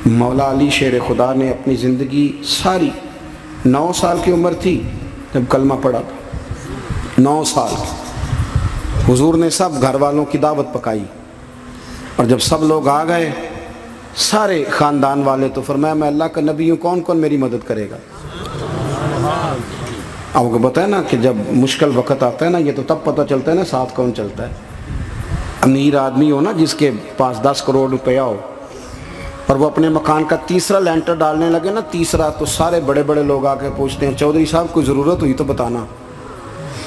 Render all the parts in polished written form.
مولا علی شیر خدا نے اپنی زندگی ساری 9 سال کی عمر تھی جب کلمہ پڑھا تھا، 9 سال حضور نے سب گھر والوں کی دعوت پکائی، اور جب سب لوگ آ گئے سارے خاندان والے، تو فرمایا میں اللہ کا نبی ہوں، کون کون میری مدد کرے گا؟ آپ کو پتہ ہے نا کہ جب مشکل وقت آتا ہے نا، یہ تو تب پتہ چلتا ہے نا ساتھ کون چلتا ہے۔ امیر آدمی ہو نا، جس کے پاس 10 کروڑ روپیہ ہو، اور وہ اپنے مکان کا تیسرا لینٹر ڈالنے لگے نا، تیسرا، تو سارے بڑے بڑے لوگ آ کے پوچھتے ہیں چودھری صاحب کوئی ضرورت ہوئی تو بتانا،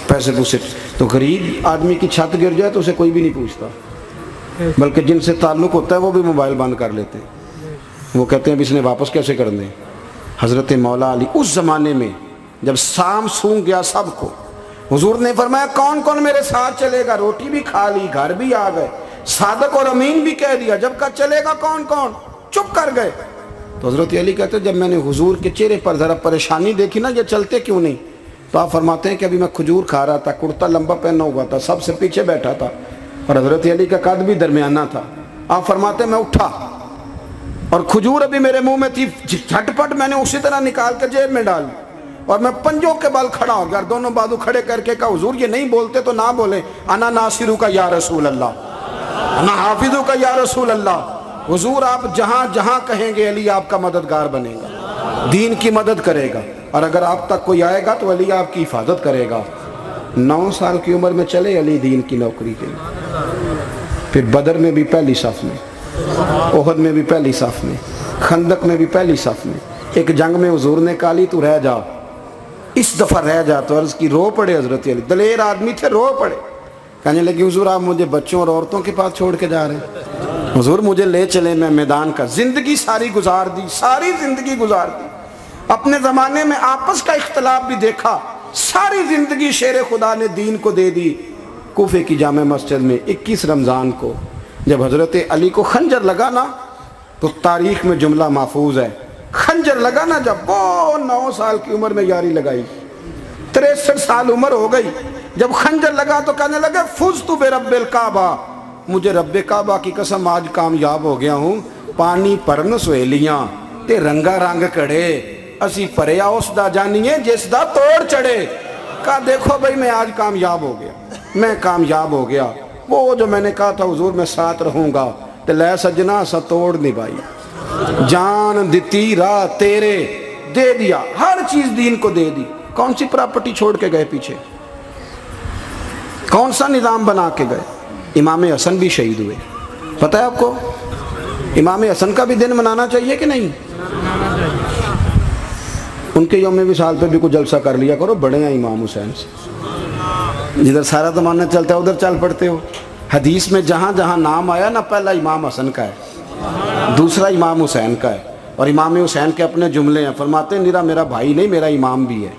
پیسے پوچھے۔ تو غریب آدمی کی چھت گر جائے تو اسے کوئی بھی نہیں پوچھتا، بلکہ جن سے تعلق ہوتا ہے وہ بھی موبائل بند کر لیتے ہیں، وہ کہتے ہیں اب اس نے واپس کیسے کر دیں۔ حضرت مولا علی اس زمانے میں جب سام سونگ گیا سب کو، حضور نے فرمایا کون کون میرے ساتھ چلے گا؟ روٹی بھی کھا لی، گھر بھی آ گئے، صادق اور امین بھی کہہ دیا، جب کا چلے گا کون کون؟ چپ کر گئے۔ تو حضرت علی کہتے ہیں جب میں نے حضور کے چہرے پر ذرا پریشانی دیکھی نا، یہ چلتے کیوں نہیں، تو آپ فرماتے ہیں کہ ابھی میں کھجور کھا رہا تھا، کرتا لمبا پہنا ہوا تھا، سب سے پیچھے بیٹھا تھا، اور حضرت علی کا قد بھی درمیانہ تھا۔ آپ فرماتے ہیں میں اٹھا اور کھجور ابھی میرے منہ میں تھی، جھٹ پٹ میں نے اسی طرح نکال کر جیب میں ڈال، اور میں پنجوں کے بل کھڑا ہو گیا، دونوں بازو کھڑے کر کے کہا حضور یہ نہیں بولتے تو نہ بولیں، انا ناصرو کا یا رسول اللہ، انا حافظو کا یا رسول اللہ۔ حضور آپ جہاں جہاں کہیں گے علی آپ کا مددگار بنے گا، دین کی مدد کرے گا، اور اگر آپ تک کوئی آئے گا تو علی آپ کی حفاظت کرے گا۔ 9 سال کی عمر میں چلے علی دین کی نوکری کے لیے، پھر بدر میں بھی پہلی صف میں، احد میں بھی پہلی صف میں، خندق میں بھی پہلی صف میں۔ ایک جنگ میں حضور نے کہا علی تو رہ جا، اس دفعہ رہ جا، تو عرض کی رو پڑے حضرت علی، دلیر آدمی تھے، رو پڑے، کہنے لگے حضور آپ مجھے بچوں اور عورتوں کے پاس چھوڑ کے جا رہے ہیں؟ حضور مجھے لے چلے، میں میدان کا زندگی ساری گزار دی، ساری زندگی گزار دی، اپنے زمانے میں آپس کا اختلاف بھی دیکھا، ساری زندگی شیر خدا نے دین کو دے دی۔ کوفے کی جامع مسجد میں 21 رمضان کو جب حضرت علی کو خنجر لگا نا، تو تاریخ میں جملہ محفوظ ہے، خنجر لگا نا جب، وہ 9 سال کی عمر میں یاری لگائی، 63 سال عمر ہو گئی، جب خنجر لگا تو کہنے لگے فزت برب الکعبہ، مجھے رب کعبہ کی قسم آج کامیاب ہو گیا ہوں، پانی پرن سہیلیاں تے رنگا رنگ کڑے، اسی پریا اس دا جانیے جس دا توڑ چڑھے۔ کہا دیکھو بھائی میں آج کامیاب ہو گیا، میں کامیاب ہو گیا، وہ جو میں نے کہا تھا حضور میں ساتھ رہوں گا، تے لے سجنا سا توڑ نبھائی، جان دیتی راہ تیرے، دے دیا، ہر چیز دین کو دے دی۔ کون سی پراپرٹی چھوڑ کے گئے پیچھے؟ کون سا نظام بنا کے گئے؟ امام حسن بھی شہید ہوئے، پتہ ہے آپ کو؟ امام حسن کا بھی دن منانا چاہیے کہ نہیں؟ ان کے یوم وصال پہ بھی کچھ جلسہ کر لیا کرو، بڑے ہیں امام حسین سے، جدھر سارا زمانہ چلتا ہے ادھر چل پڑتے ہو۔ حدیث میں جہاں جہاں نام آیا نا، پہلا امام حسن کا ہے، دوسرا امام حسین کا ہے، اور امام حسین کے اپنے جملے ہیں، فرماتے ہیں نیرا میرا بھائی نہیں میرا امام بھی ہے،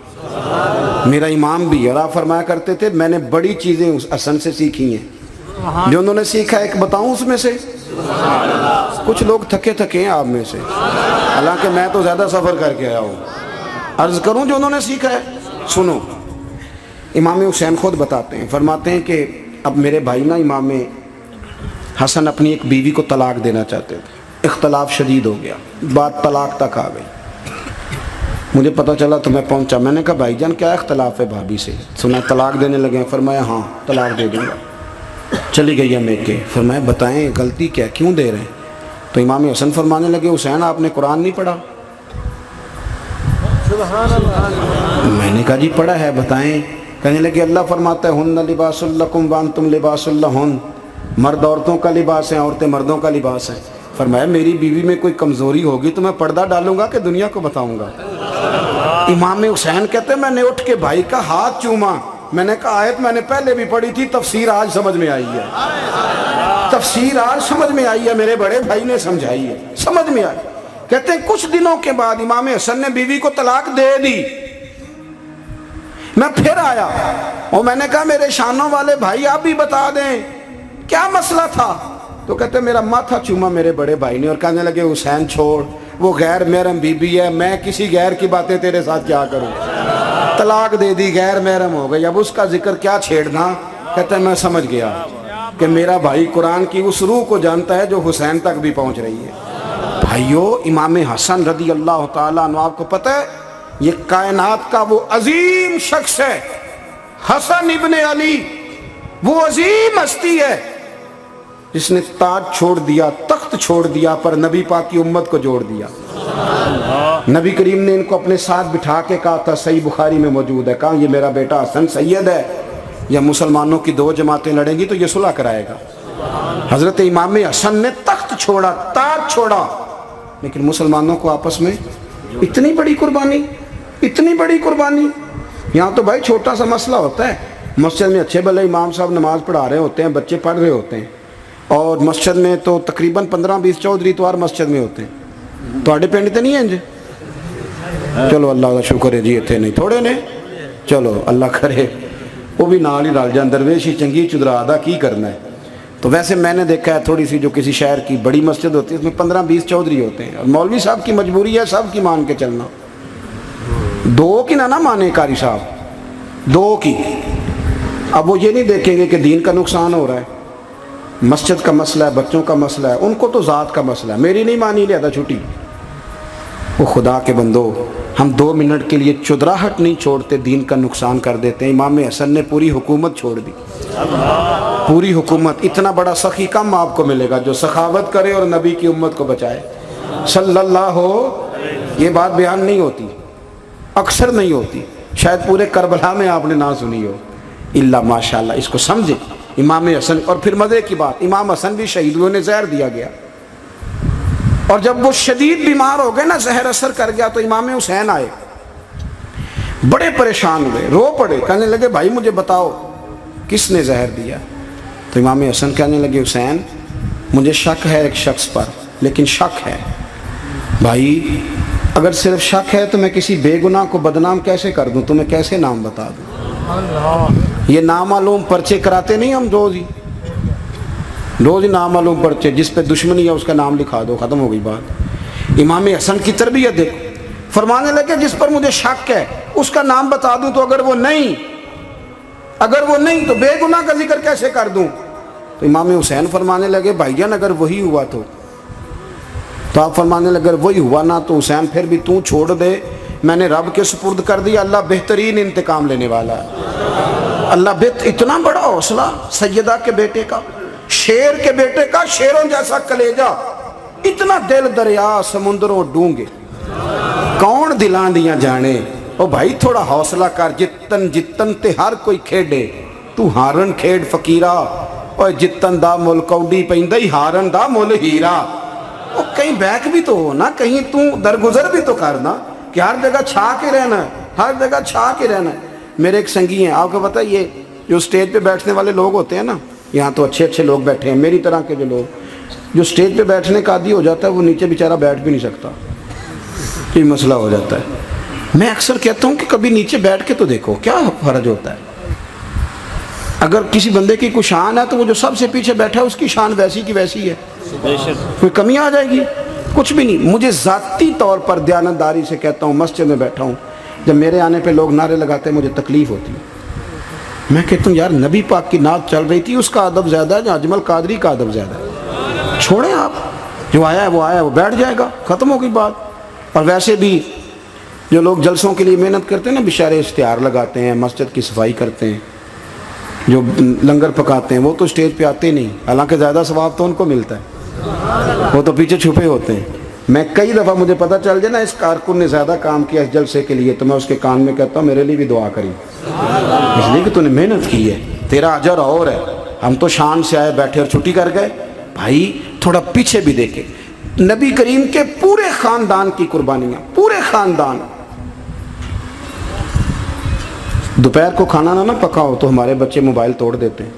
میرا امام بھی ہے۔ اور آپ فرمایا کرتے تھے میں نے بڑی چیزیں اس حسن سے سیکھی ہیں، جو انہوں نے سیکھا ایک بتاؤں اس میں سے؟ کچھ لوگ تھکے تھکے ہیں آپ میں سے، حالانکہ میں تو زیادہ سفر کر کے آیا ہوں، عرض کروں جو انہوں نے سیکھا ہے؟ سنو، امام حسین خود بتاتے ہیں، فرماتے ہیں کہ اب میرے بھائی نا امام حسن اپنی ایک بیوی کو طلاق دینا چاہتے تھے، اختلاف شدید ہو گیا، بات طلاق تک آ گئی، مجھے پتہ چلا تو میں پہنچا، میں نے کہا بھائی جان کیا اختلاف ہے بھابھی سے؟ سنا طلاق دینے لگے ہیں، فرمایا ہاں طلاق دے دوں گا۔ چلی گئی ہے میکے، فرمایا بتائیں غلطی کیا، کیوں دے رہے ہیں؟ تو امام حسن فرمانے لگے حسین آپ نے قرآن نہیں پڑھا؟ میں نے کہا جی پڑھا ہے، بتائیں۔ کہنے لگے اللہ فرماتا ہے ہن لباس لکم وانتم لباس لہن، مرد عورتوں کا لباس ہیں، عورتیں مردوں کا لباس ہیں۔ فرمایا میری بیوی میں کوئی کمزوری ہوگی تو میں پردہ ڈالوں گا کہ دنیا کو بتاؤں گا؟ امام حسین کہتے ہیں میں نے اٹھ کے بھائی کا ہاتھ چوما، میں نے کہا آیت میں نے پہلے بھی پڑھی تھی، تفسیر آج سمجھ میں آئی ہے، تفسیر آج سمجھ میں آئی ہے، میرے بڑے بھائی نے سمجھائی ہے، سمجھ میں آئی۔ کہتے ہیں کچھ دنوں کے بعد امام حسن نے بیوی کو طلاق دے دی، میں پھر آیا اور میں نے کہا میرے شانوں والے بھائی آپ بھی بتا دیں کیا مسئلہ تھا؟ تو کہتے ہیں میرا ماتھا چوما میرے بڑے بھائی نے، اور کہنے لگے حسین چھوڑ، وہ غیر محرم بیوی ہے، میں کسی غیر کی باتیں تیرے ساتھ کیا کروں، طلاق دے دی، غیر محرم ہو گئی، اب اس کا ذکر کیا چھیڑنا؟ کہتے ہیں میں سمجھ گیا کہ میرا بھائی قرآن کی اس روح کو جانتا ہے جو حسین تک بھی پہنچ رہی ہے۔ بھائیو امام حسن رضی اللہ تعالیٰ عنہ آپ کو پتہ ہے یہ کائنات کا وہ عظیم شخص ہے، حسن ابن علی، وہ عظیم ہستی ہے جس نے تاج چھوڑ دیا، تخت چھوڑ دیا، پر نبی پاک کی امت کو جوڑ دیا۔ نبی کریم نے ان کو اپنے ساتھ بٹھا کے کہا تھا، صحیح بخاری میں موجود ہے، کہا یہ میرا بیٹا حسن سید ہے، یا مسلمانوں کی دو جماعتیں لڑیں گی تو یہ صلح کرائے گا۔ حضرت امام حسن نے تخت چھوڑا، تاج چھوڑا، لیکن مسلمانوں کو آپس میں اتنی بڑی قربانی، اتنی بڑی قربانی۔ یہاں تو بھائی چھوٹا سا مسئلہ ہوتا ہے، مسجد میں اچھے بھلے امام صاحب نماز پڑھا رہے ہوتے ہیں، بچے پڑھ رہے ہوتے ہیں، اور مسجد میں تو تقریباً 15-20 چودھری اتوار مسجد میں ہوتے ہیں۔ تواڈے پنڈ تے نہیں ہیں جی؟ چلو اللہ کا شکر ہے جی، اتنے نہیں تھوڑے نے، چلو اللہ کرے وہ بھی نال ہی رل جان، درویش ہی چنگی چدرا دا کی کرنا ہے۔ تو ویسے میں نے دیکھا ہے تھوڑی سی جو کسی شہر کی بڑی مسجد ہوتی ہے اس میں 15-20 چودھری ہوتے ہیں، اور مولوی صاحب کی مجبوری ہے سب کی مان کے چلنا، دو کی نہ مانے قاری صاحب، دو کی۔ اب وہ یہ نہیں دیکھیں گے کہ دین کا نقصان ہو رہا ہے، مسجد کا مسئلہ ہے، بچوں کا مسئلہ ہے، ان کو تو ذات کا مسئلہ ہے، میری نہیں مانی لہذا چھٹی۔ وہ خدا کے بندو، ہم 2 منٹ کے لیے چدراہٹ نہیں چھوڑتے، دین کا نقصان کر دیتے ہیں۔ امام حسن نے پوری حکومت چھوڑ دی، پوری حکومت۔ اتنا بڑا سخی کم آپ کو ملے گا جو سخاوت کرے اور نبی کی امت کو بچائے صلی اللہ ہو۔ یہ بات بیان نہیں ہوتی، اکثر نہیں ہوتی، شاید پورے کربلا میں آپ نے نہ سنی ہو، الا ماشاءاللہ۔ اس کو سمجھے امام حسن۔ اور پھر مزے کی بات، امام حسن بھی شہید ہوئے، انہیں زہر دیا گیا، اور جب وہ شدید بیمار ہو گئے نا، زہر اثر کر گیا، تو امام حسین آئے، بڑے پریشان ہوئے، رو پڑے، کہنے لگے بھائی مجھے بتاؤ کس نے زہر دیا؟ تو امام حسن کہنے لگے حسین مجھے شک ہے ایک شخص پر، لیکن شک ہے بھائی، اگر صرف شک ہے تو میں کسی بے گناہ کو بدنام کیسے کر دوں، تمہیں کیسے نام بتا دوں؟ یہ نامعلوم پرچے کراتے نہیں ہم روز ہی نامعلوم پرچے، جس پہ دشمنی ہے اس کا نام لکھا دو، ختم ہو گئی بات۔ امام حسن کی تربیت دیکھو، فرمانے لگے جس پر مجھے شک ہے اس کا نام بتا دوں، تو اگر وہ نہیں تو بے گناہ کا ذکر کیسے کر دوں؟ تو امام حسین فرمانے لگے بھائی جان اگر وہی ہوا تو آپ فرمانے لگے اگر وہی ہوا نا تو حسین پھر بھی تو چھوڑ دے، میں نے رب کے سپرد کر دیا، اللہ بہترین انتقام لینے والا ہے۔ اللہ اتنا بڑا حوصلہ سیدہ کے بیٹے کا، شیر کے بیٹے کا، شیروں جیسا کلیجہ، اتنا دل دریا سمندروں ڈونگے، کون دلاں دیاں جانے۔ او بھائی تھوڑا حوصلہ کر، جتن تے ہر کوئی کھیڈے، تو ہارن کھیڈ فقیرہ، اور جتن دا مل کوڈی پیندہ ہی ہارن دا مل ہیرا۔ او کہیں بیک بھی تو ہو نا، کہیں تو درگزر بھی تو کرنا، کہ ہر جگہ چھا کے رہنا ہے، ہر جگہ چھا کے رہنا ہے۔ میرے ایک سنگی ہیں، آپ کو پتہ ہے یہ جو سٹیج پہ بیٹھنے والے لوگ ہوتے ہیں نا، یہاں تو اچھے لوگ بیٹھے ہیں، میری طرح کے جو لوگ جو سٹیج پہ بیٹھنے کا عادی ہو جاتا ہے وہ نیچے بیچارہ بیٹھ بھی نہیں سکتا، یہ مسئلہ ہو جاتا ہے۔ میں اکثر کہتا ہوں کہ کبھی نیچے بیٹھ کے تو دیکھو کیا فرج ہوتا ہے۔ اگر کسی بندے کی کوئی شان ہے تو وہ جو سب سے پیچھے بیٹھا ہے اس کی شان ویسی کی ویسی ہے، کوئی کمی آ جائے گی؟ کچھ بھی نہیں۔ مجھے ذاتی طور پر دیانتداری سے کہتا ہوں، مسجد میں بیٹھا ہوں، جب میرے آنے پہ لوگ نعرے لگاتے ہیں مجھے تکلیف ہوتی ہے۔ میں کہتا ہوں یار نبی پاک کی نعت چل رہی تھی، اس کا ادب زیادہ ہے یا اجمل قادری کا ادب زیادہ ہے؟ چھوڑیں آپ، جو آیا ہے وہ بیٹھ جائے گا، ختم ہو گئی بات۔ اور ویسے بھی جو لوگ جلسوں کے لیے محنت کرتے ہیں نا، بیچارے اشتہار لگاتے ہیں، مسجد کی صفائی کرتے ہیں، جو لنگر پکاتے ہیں، وہ تو اسٹیج پہ آتے نہیں، حالانکہ زیادہ ثواب تو ان کو ملتا ہے، وہ تو پیچھے چھپے ہوتے ہیں۔ میں کئی دفعہ مجھے پتہ چل جائے نا اس کارکن نے زیادہ کام کیا اس جلسے کے لیے، تو میں اس کے کان میں کہتا ہوں میرے لیے بھی دعا کری، اس لیے کہ تو نے محنت کی ہے، تیرا اجر اور ہے۔ ہم تو شان سے آئے بیٹھے اور چھٹی کر گئے۔ بھائی تھوڑا پیچھے بھی دیکھیں، نبی کریم کے پورے خاندان کی قربانیاں، پورے خاندان۔ دوپہر کو کھانا نہ پکاؤ تو ہمارے بچے موبائل توڑ دیتے ہیں،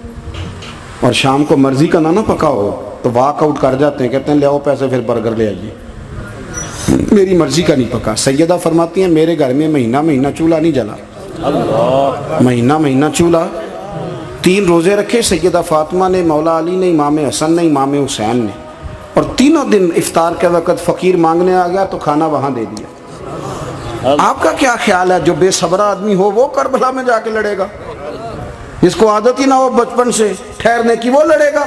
اور شام کو مرضی کا نہ پکاؤ تو واک آؤٹ کر جاتے ہیں، کہتے ہیں لے آؤ پیسے پھر برگر لے آئیے، میری مرضی کا نہیں پکا۔ سیدہ فرماتی ہیں میرے گھر میں مہینہ چولہا نہیں جلا، مہینہ چولہا۔ 3 روزے رکھے سیدہ فاطمہ نے، مولا علی نے، امام حسن نے، امام حسین نے، اور تینوں دن افطار کے وقت فقیر مانگنے آ گیا تو کھانا وہاں دے دیا۔ آپ کا کیا خیال ہے جو بے صبرہ آدمی ہو وہ کربلا میں جا کے لڑے گا؟ جس کو عادت ہی نہ ہو بچپن سے ٹھہرنے کی وہ لڑے گا؟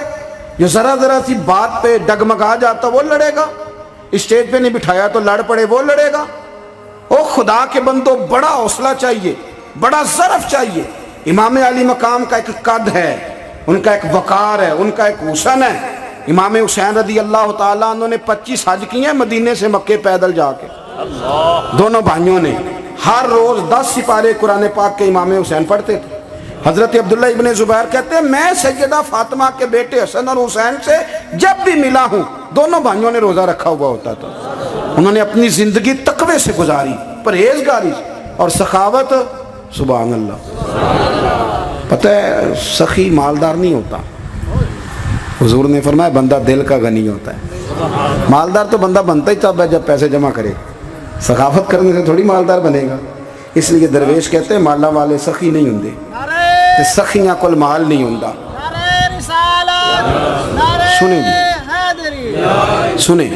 جو ذرا سی بات پہ ڈگمگا جاتا وہ لڑے گا؟ اسٹیج پہ نہیں بٹھایا تو لڑ پڑے وہ لڑے گا. او خدا کے بندو بڑا حوصلہ چاہیے, بڑا ظرف چاہیے. امام علی مقام کا ایک قد ہے, ان کا ایک وقار ہے, ان کا ایک حسن ہے. امام حسین رضی اللہ تعالیٰ عنہ نے 25 حج کیے ہیں مدینے سے مکے پیدل جا کے. دونوں بھائیوں نے ہر روز 10 سپارے قرآن پاک کے امام حسین پڑھتے تھے. حضرت عبداللہ ابن زبیر کہتے ہیں میں سیدہ فاطمہ کے بیٹے حسن اور حسین سے جب بھی ملا ہوں دونوں بھائیوں نے روزہ رکھا ہوا ہوتا تھا. انہوں نے اپنی زندگی تقوی سے گزاری, پرہیزگاری اور سخاوت. سبحان اللہ. پتہ ہے سخی مالدار نہیں ہوتا. حضور نے فرمایا بندہ دل کا غنی ہوتا ہے. مالدار تو بندہ بنتا ہی تب ہے جب پیسے جمع کرے. سخاوت کرنے سے تھوڑی مالدار بنے گا. اس لیے درویش کہتے ہیں مالا والے سخی نہیں ہوندے, سخیاں کل مال نہیں ہوندا. سنیں جی, سنیں.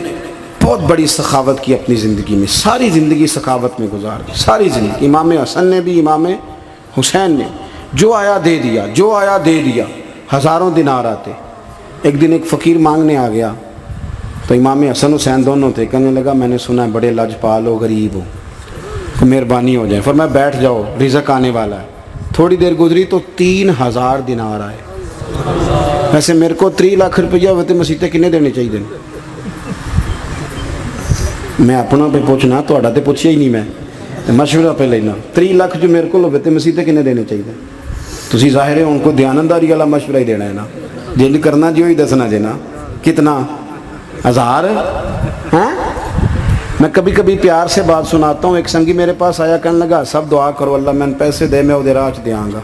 بہت بڑی سخاوت کی اپنی زندگی میں, ساری زندگی سخاوت میں گزار دی, ساری زندگی. امام حسن نے بھی, امام حسین نے جو آیا دے دیا, جو آیا دے دیا. ہزاروں دینار آتے. ایک دن ایک فقیر مانگنے آ گیا تو امام حسن حسین دونوں تھے. کہنے لگا میں نے سنا ہے بڑے لاجپال ہو, غریب ہو, مہربانی ہو جائے. فرمایا بیٹھ جاؤ رزق آنے والا ہے. تھوڑی دیر گزری تو 3000 دینار آئے. ویسے میرے کو 3 لاکھ روپیہ ہوتے مسیطے کنے دینے چاہیے. میں اپنا پہ پوچھنا, تھوڑا تے پوچھیا ہی نہیں, میں مشورہ پہ لینا. 3 لاکھ جو میرے کو ہوتے مسیطے کنے دینے چاہیے. تسی ظاہر ہے ان کو دیانتداری والا مشورہ ہی دینا ہے نا. جن کرنا جو ہی دسنا جے نا. کتنا 1000. ہاں میں کبھی کبھی پیار سے بات سناتا ہوں. ایک سنگی میرے پاس آیا, کہنے لگا سب دعا کرو اللہ میں پیسے دے, میں وہ راہ چ دیاں گا.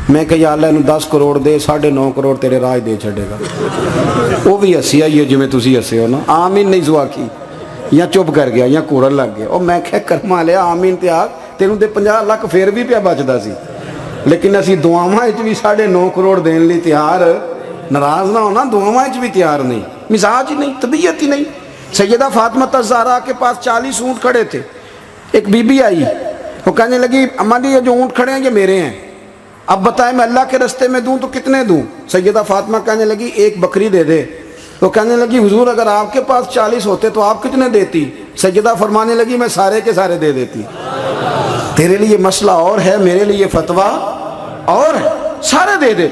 میں کہ یا اللہ انہوں 10 کروڑ دے, 9.5 کروڑ تیرے راہ دے چھڑے گا. وہ بھی ہسی آئی ہے جی میں تسی ہسے ہو نا. آمین نہیں زوا کی, یا چپ کر گیا یا کوڑن لگ گیا. اور میں کہ کرما لیا آمین تے آگ تینوں دے 50 لاکھ پھر بھی پیا بچدا سی. لیکن اسی دعاواں وچ بھی 9.5 کروڑ دین لی تیار, ناراض نہ ہونا, دعاواں وچ بھی تیار نہیں. مزاج ہی نہیں, طبیعت ہی نہیں. سیدہ فاطمہ الزہرا کے پاس 40 اونٹ کھڑے تھے. ایک بی بی آئی, وہ کہنے لگی اماں جی یہ جو اونٹ کھڑے ہیں یہ میرے ہیں, اب بتائیں میں اللہ کے رستے میں دوں تو کتنے دوں. سیدہ فاطمہ کہنے لگی 1 بکری دے دے. تو کہنے لگی حضور اگر آپ کے پاس 40 ہوتے تو آپ کتنے دیتی. سیدہ فرمانے لگی میں سارے کے سارے دے دیتی. تیرے لیے مسئلہ اور ہے, میرے لیے فتویٰ اور ہے, سارے دے دے.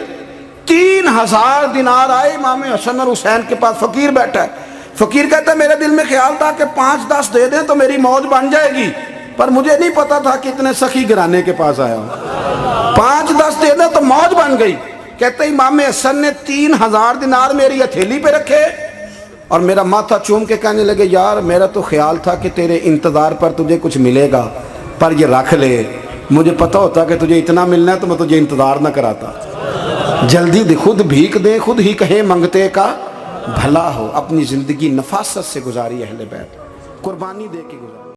3000 دینار آئے امام حسن اور حسین کے پاس. فقیر بیٹھا ہے. فقیر کہتا ہے میرے دل میں خیال تھا کہ 5-10 دے دیں تو میری موج بن جائے گی, پر مجھے نہیں پتا تھا کہ اتنے سخی گھرانے کے پاس آیا ہوں. 5-10 دے دیں تو موج بن گئی. کہتے امام حسن نے 3000 دینار میری ہتھیلی پہ رکھے اور میرا ماتھا چوم کے کہنے لگے یار میرا تو خیال تھا کہ تیرے انتظار پر تجھے کچھ ملے گا, پر یہ رکھ لے. مجھے پتا ہوتا کہ تجھے اتنا ملنا ہے تو میں تجھے انتظار نہ کراتا. جلدی دے, خود بھیک دے, خود ہی کہے منگتے کا بھلا ہو. اپنی زندگی نفاست سے گزاری اہل بیت, قربانی دے کے گزاری.